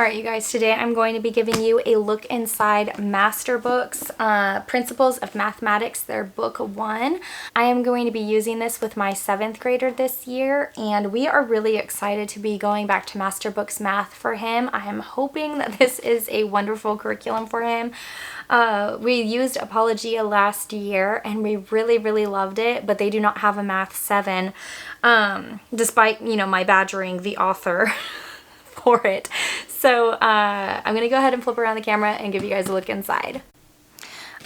Alright you guys, today I'm going to be giving you a look inside Masterbooks Principles of Mathematics, their book 1. I am going to be using this with my 7th grader this year, and we are really excited to be going back to Masterbooks Math for him. I am hoping that this is a wonderful curriculum for him. We used Apologia last year and we really loved it, but they do not have a Math 7, despite, you know, my badgering the author for it. So I'm going to go ahead and flip around the camera and give you guys a look inside.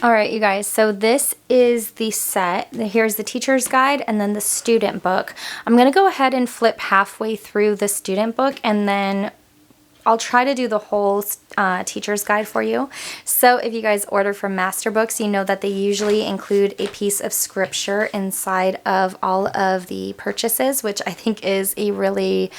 Alright you guys, so this is the set. Here's the teacher's guide and then the student book. I'm going to go ahead and flip halfway through the student book and then I'll try to do the whole teacher's guide for you. So if you guys order from Masterbooks, you know that they usually include a piece of scripture inside of all of the purchases, which I think is a really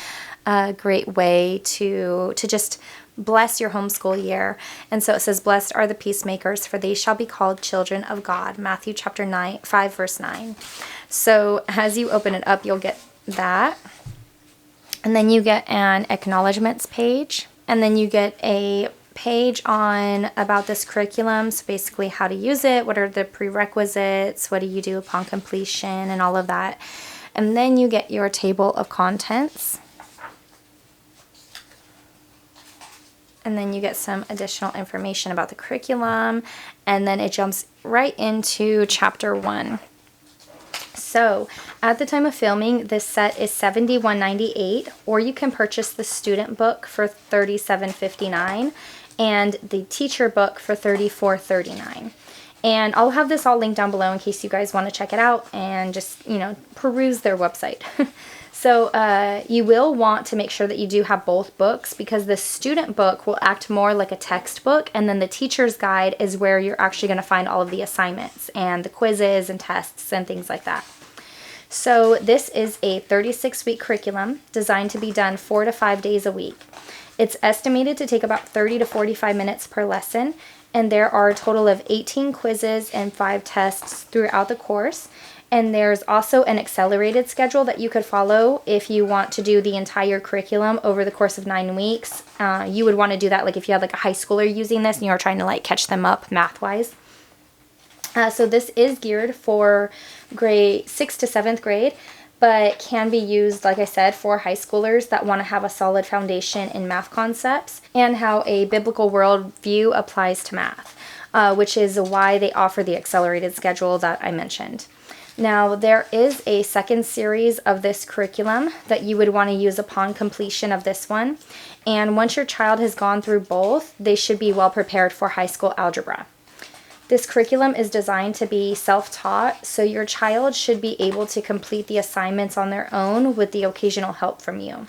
great way to just bless your homeschool year. And so it says, "Blessed are the peacemakers, for they shall be called children of God." Matthew chapter 5 verse 9. So as you open it up, you'll get that. And then you get an acknowledgments page. And then you get a page on about this curriculum. So basically how to use it, what are the prerequisites, what do you do upon completion, and all of that. And then you get your table of contents. And then you get some additional information about the curriculum. And then it jumps right into chapter 1. So at the time of filming, this set is $71.98, or you can purchase the student book for $37.59 and the teacher book for $34.39. And I'll have this all linked down below in case you guys want to check it out and just, you know, peruse their website. So you will want to make sure that you do have both books, because the student book will act more like a textbook, and then the teacher's guide is where you're actually going to find all of the assignments and the quizzes and tests and things like that. So this is a 36-week curriculum designed to be done 4 to 5 days a week. It's estimated to take about 30 to 45 minutes per lesson, and there are a total of 18 quizzes and 5 tests throughout the course. And there's also an accelerated schedule that you could follow if you want to do the entire curriculum over the course of 9 weeks. You would want to do that like if you had like a high schooler using this and you were trying to like catch them up math-wise. So this is geared for grade 6th to 7th grade, but can be used, like I said, for high schoolers that want to have a solid foundation in math concepts and how a biblical worldview applies to math, which is why they offer the accelerated schedule that I mentioned. Now, there is a second series of this curriculum that you would want to use upon completion of this one. And once your child has gone through both, they should be well prepared for high school algebra. This curriculum is designed to be self-taught, so your child should be able to complete the assignments on their own with the occasional help from you.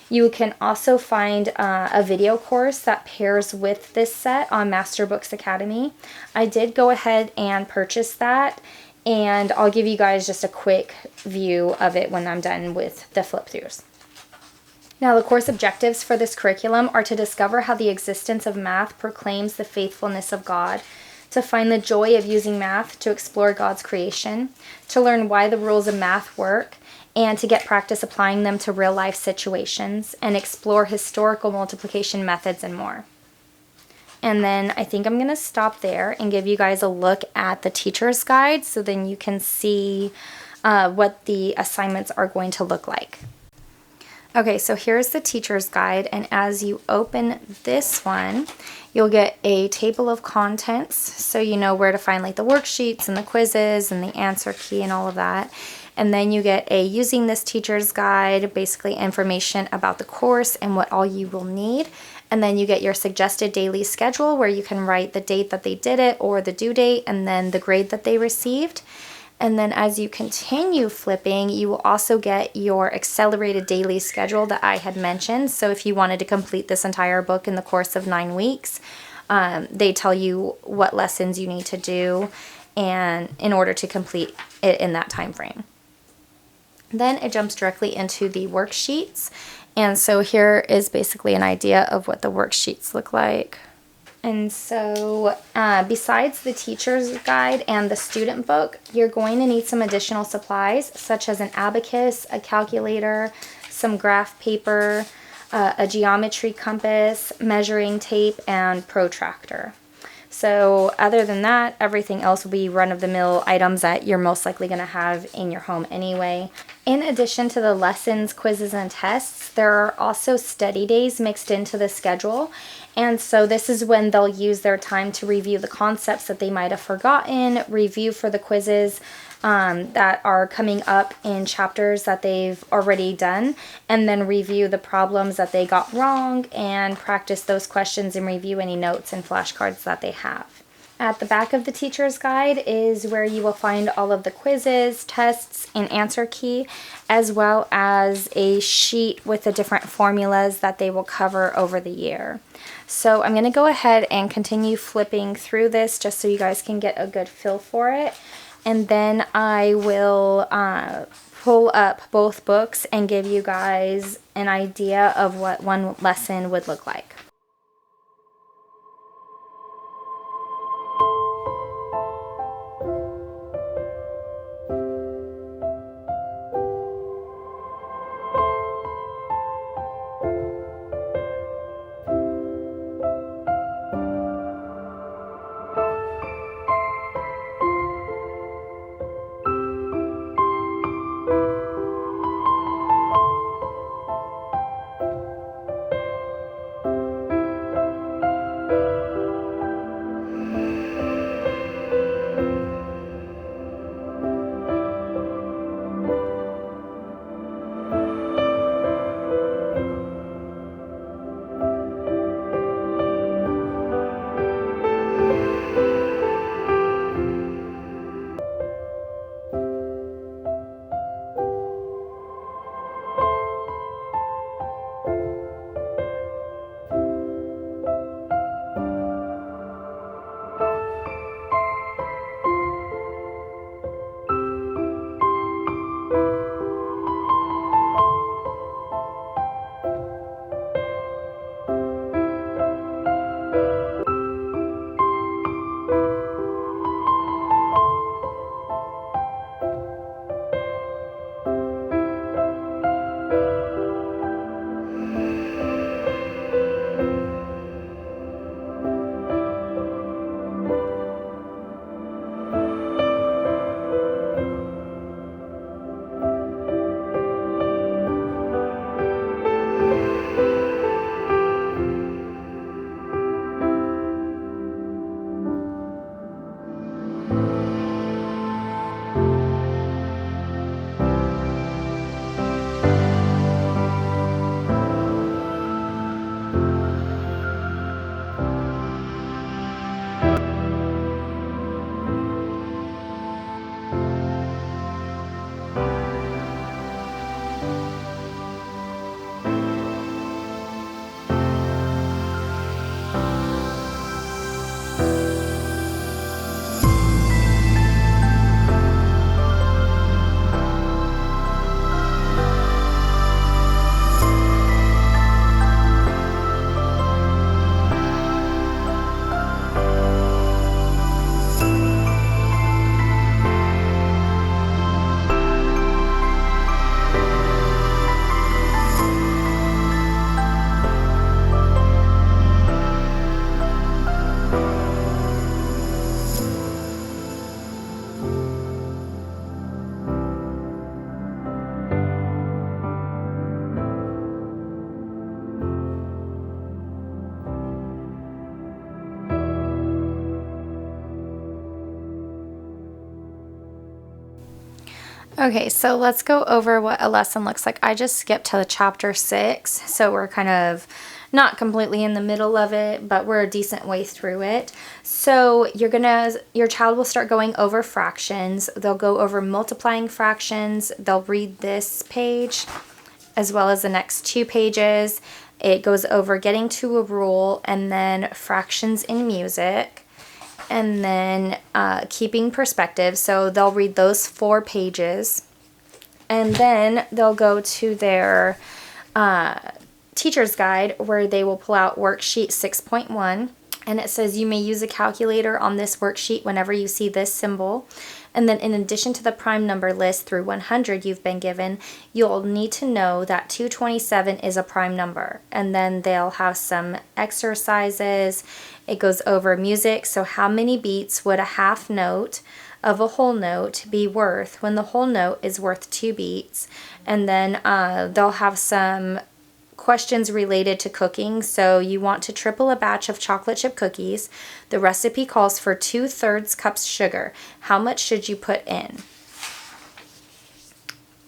You can also find a video course that pairs with this set on Masterbooks Academy. I did go ahead and purchase that, and I'll give you guys just a quick view of it when I'm done with the flip-throughs. Now, the course objectives for this curriculum are to discover how the existence of math proclaims the faithfulness of God, to find the joy of using math to explore God's creation, to learn why the rules of math work, and to get practice applying them to real-life situations, and explore historical multiplication methods and more. And then I think I'm going to stop there and give you guys a look at the teacher's guide so then you can see what the assignments are going to look like. Okay, so here's the teacher's guide, and as you open this one, you'll get a table of contents so you know where to find like the worksheets and the quizzes and the answer key and all of that. And then you get a using this teacher's guide, basically information about the course and what all you will need. And then you get your suggested daily schedule where you can write the date that they did it or the due date and then the grade that they received. And then as you continue flipping, you will also get your accelerated daily schedule that I had mentioned. So if you wanted to complete this entire book in the course of 9 weeks, they tell you what lessons you need to do and in order to complete it in that time frame. Then it jumps directly into the worksheets. And so here is basically an idea of what the worksheets look like. And so besides the teacher's guide and the student book, you're going to need some additional supplies such as an abacus, a calculator, some graph paper, a geometry compass, measuring tape, and protractor. So other than that, everything else will be run-of-the-mill items that you're most likely going to have in your home anyway. In addition to the lessons, quizzes, and tests, there are also study days mixed into the schedule. And so this is when they'll use their time to review the concepts that they might have forgotten, review for the quizzes that are coming up in chapters that they've already done, and then review the problems that they got wrong and practice those questions and review any notes and flashcards that they have. At the back of the teacher's guide is where you will find all of the quizzes, tests, and answer key, as well as a sheet with the different formulas that they will cover over the year. So I'm going to go ahead and continue flipping through this just so you guys can get a good feel for it. And then I will pull up both books and give you guys an idea of what one lesson would look like. Okay, so let's go over what a lesson looks like. I just skipped to chapter 6, so we're kind of not completely in the middle of it, but we're a decent way through it. So your child will start going over fractions. They'll go over multiplying fractions. They'll read this page as well as the next 2 pages. It goes over getting to a rule and then fractions in music. And then keeping perspective. So they'll read those 4 pages. And then they'll go to their teacher's guide where they will pull out worksheet 6.1. And it says you may use a calculator on this worksheet whenever you see this symbol. And then in addition to the prime number list through 100 you've been given, you'll need to know that 227 is a prime number. And then they'll have some exercises. It goes over music. So how many beats would a half note of a whole note be worth when the whole note is worth 2 beats? And then they'll have some questions related to cooking. So you want to triple a batch of chocolate chip cookies. The recipe calls for 2/3 cups sugar. How much should you put in?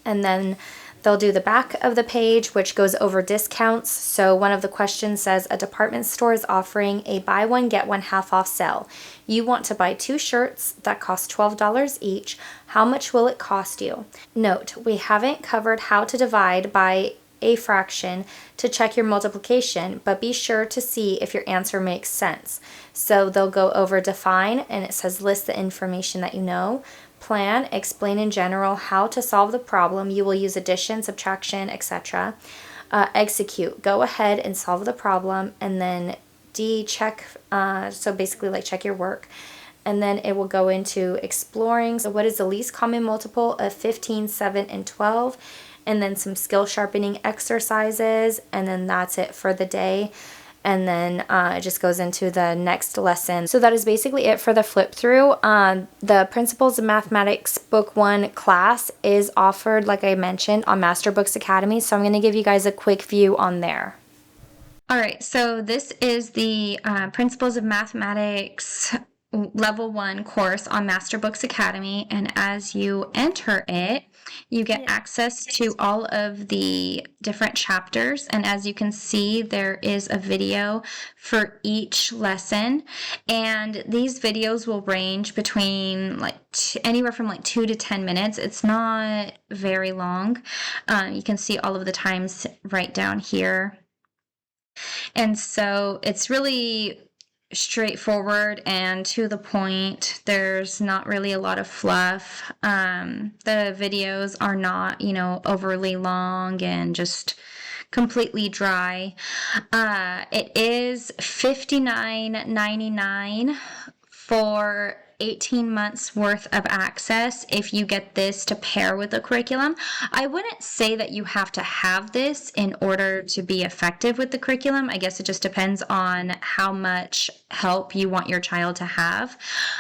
And then they'll do the back of the page, which goes over discounts. So one of the questions says a department store is offering a buy one get one half off sale. You want to buy 2 shirts that cost $12 each. How much will it cost you? Note, we haven't covered how to divide by a fraction to check your multiplication, but be sure to see if your answer makes sense. So they'll go over define, and it says list the information that you know. Plan, explain in general how to solve the problem. You will use addition, subtraction, etc. Execute, go ahead and solve the problem. And then D, check, so basically like check your work. And then it will go into exploring. So what is the least common multiple of 15, 7, and 12? And then some skill sharpening exercises, and then that's it for the day. And then it just goes into the next lesson. So that is basically it for the flip through. The Principles of Mathematics Book 1 class is offered, like I mentioned, on Masterbooks Academy. So I'm going to give you guys a quick view on there. All right, so this is the Principles of Mathematics Level 1 course on Masterbooks Academy, and as you enter it, you get access to all of the different chapters, and as you can see, there is a video for each lesson, and these videos will range between like anywhere from like 2 to 10 minutes. It's not very long. You can see all of the times right down here. And so it's really straightforward and to the point. There's not really a lot of fluff. The videos are not, overly long and just completely dry. It is $59.99 for 18 months worth of access if you get this to pair with the curriculum. I wouldn't say that you have to have this in order to be effective with the curriculum. I guess it just depends on how much help you want your child to have.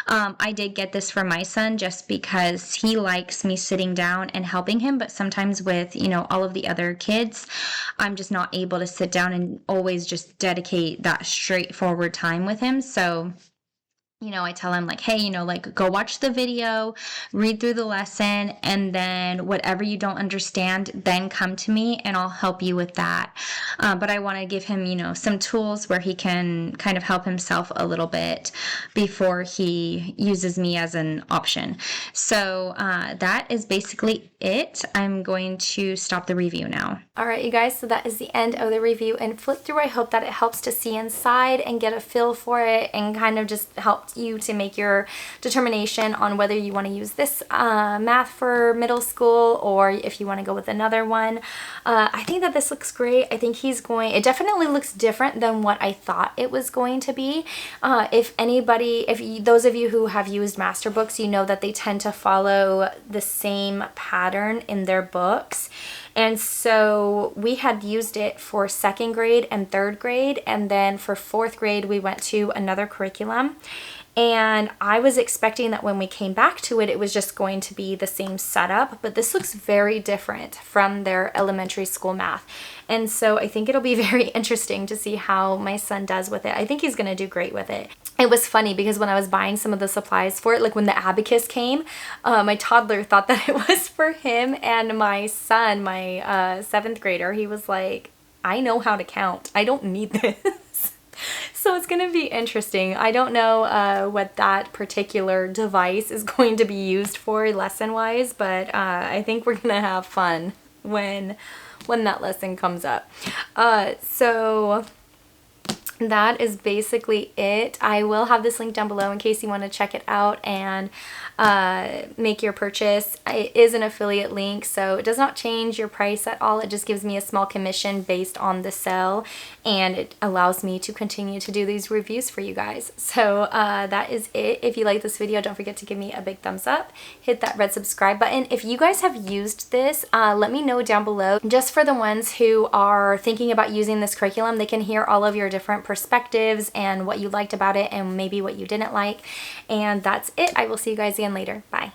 I did get this for my son just because he likes me sitting down and helping him, but sometimes with, all of the other kids, I'm just not able to sit down and always just dedicate that straightforward time with him. So I tell him like, hey, go watch the video, read through the lesson, and then whatever you don't understand, then come to me and I'll help you with that. But I want to give him, some tools where he can kind of help himself a little bit before he uses me as an option. So that is basically it. I'm going to stop the review now. All right, you guys, so that is the end of the review and flip through. I hope that it helps to see inside and get a feel for it and kind of just help you to make your determination on whether you want to use this math for middle school or if you want to go with another one. I think that this looks great. I think it definitely looks different than what I thought it was going to be. Those of you who have used Masterbooks, you know that they tend to follow the same pattern in their books. And so we had used it for 2nd grade and 3rd grade, and then for 4th grade we went to another curriculum. And I was expecting that when we came back to it, it was just going to be the same setup, but this looks very different from their elementary school math. And so I think it'll be very interesting to see how my son does with it. I think he's going to do great with it. It was funny because when I was buying some of the supplies for it, like when the abacus came, my toddler thought that it was for him, and my son, my 7th grader, he was like, I know how to count. I don't need this. So it's going to be interesting. I don't know what that particular device is going to be used for lesson-wise, but I think we're going to have fun when that lesson comes up. So that is basically it. I will have this link down below in case you want to check it out and make your purchase. It is an affiliate link, so it does not change your price at all. It just gives me a small commission based on the sale, and it allows me to continue to do these reviews for you guys. So that is it. If you like this video, don't forget to give me a big thumbs up. Hit that red subscribe button. If you guys have used this, let me know down below. Just for the ones who are thinking about using this curriculum, they can hear all of your different perspectives and what you liked about it and maybe what you didn't like. And that's it. I will see you guys again later. Bye.